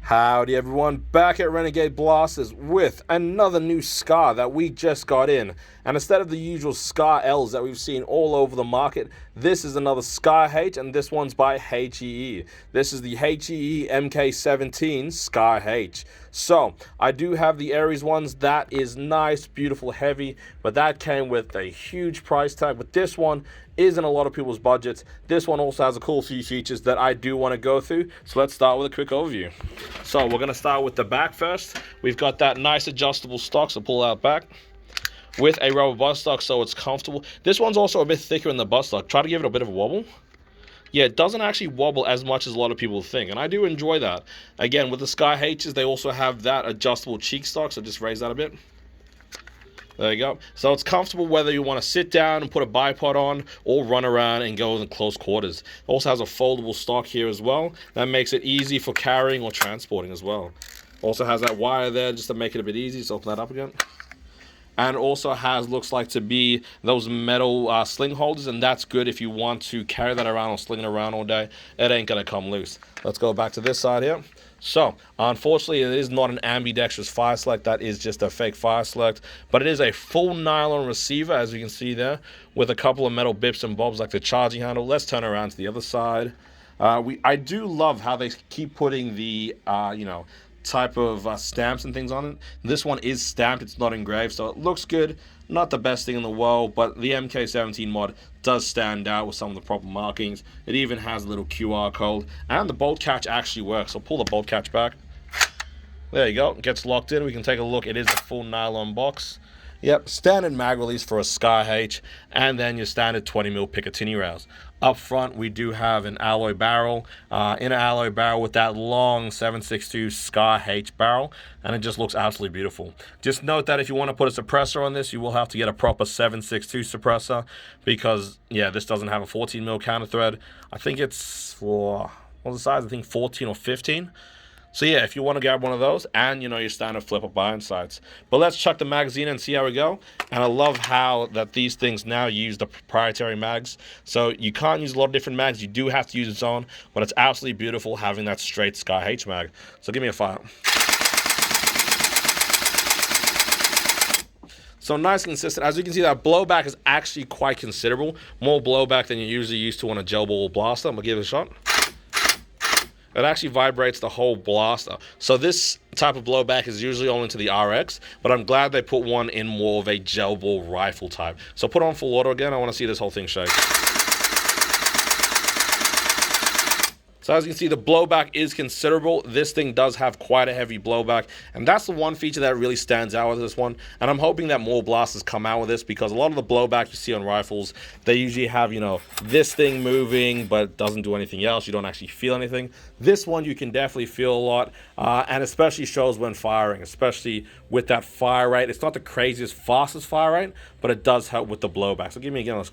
Howdy everyone, back at Renegade Blasters with another new SCAR that we just got in. And instead of the usual SCAR Ls that we've seen all over the market, this is another SCAR H, and this one's by HeE. This is the HeE MK-17 SCAR H. So, I do have the Aries ones. That is nice, beautiful, heavy, but that came with a huge price tag. But this one is in a lot of people's budgets. This one also has a cool few features that I do want to go through. So let's start with a quick overview. So we're going to start with the back first. We've got that nice adjustable stock, so pull out back with a rubber buttstock so it's comfortable. This one's also a bit thicker in the buttstock. Try to give it a bit of a wobble. Yeah, it doesn't actually wobble as much as a lot of people think, and I do enjoy that. Again, with the SCAR H's, they also have that adjustable cheek stock, so just raise that a bit. There you go. So it's comfortable whether you want to sit down and put a bipod on or run around and go in close quarters. It also has a foldable stock here as well. That makes it easy for carrying or transporting as well. Also has that wire there just to make it a bit easy. So open that up again. And also has, looks like to be those metal sling holders, and that's good if you want to carry that around or sling it around all day. It ain't gonna come loose. Let's go back to this side here. So, unfortunately, it is not an ambidextrous fire select. That is just a fake fire select, but it is a full nylon receiver, as you can see there, with a couple of metal bips and bobs like the charging handle. Let's turn around to the other side. I do love how they keep putting the type of stamps and things on it. This one is stamped, it's not engraved, so it looks good. Not the best thing in the world, but the MK-17 mod does stand out with some of the proper markings. It even has a little QR code, and the bolt catch actually works. So pull the bolt catch back. There you go, it gets locked in. We can take a look. It is a full nylon box. Yep, standard mag release for a SCAR H, and then your standard 20mm Picatinny rails. Up front, we do have an alloy barrel, inner alloy barrel with that long 7.62 SCAR H barrel, and it just looks absolutely beautiful. Just note that if you want to put a suppressor on this, you will have to get a proper 7.62 suppressor, because, yeah, this doesn't have a 14mm counter thread. I think it's for, what's the size? I think 14 or 15. So yeah, if you want to grab one of those, and your standard flip-up iron sights. But let's chuck the magazine and see how we go. And I love how that these things now use the proprietary mags. So you can't use a lot of different mags. You do have to use its own, but it's absolutely beautiful having that straight SCAR H mag. So give me a fire. So nice and consistent. As you can see, that blowback is actually quite considerable. More blowback than you're usually used to on a gel ball blaster. I'm going to give it a shot. It actually vibrates the whole blaster. So this type of blowback is usually only to the RX, but I'm glad they put one in more of a gel ball rifle type. So put on full auto again. I want to see this whole thing shake. So as you can see, the blowback is considerable. This thing does have quite a heavy blowback, and that's the one feature that really stands out with this one. And I'm hoping that more blasters come out with this, because a lot of the blowback you see on rifles, they usually have, this thing moving, but it doesn't do anything else. You don't actually feel anything. This one you can definitely feel a lot, and especially shows when firing, especially with that fire rate. It's not the craziest, fastest fire rate, but it does help with the blowback. So give me again a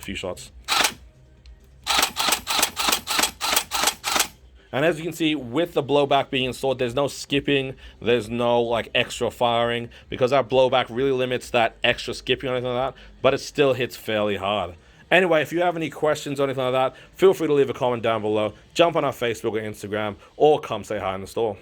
few shots. And as you can see, with the blowback being installed, there's no skipping, there's no extra firing, because that blowback really limits that extra skipping or anything like that, but it still hits fairly hard. Anyway, if you have any questions or anything like that, feel free to leave a comment down below, jump on our Facebook or Instagram, or come say hi in the store.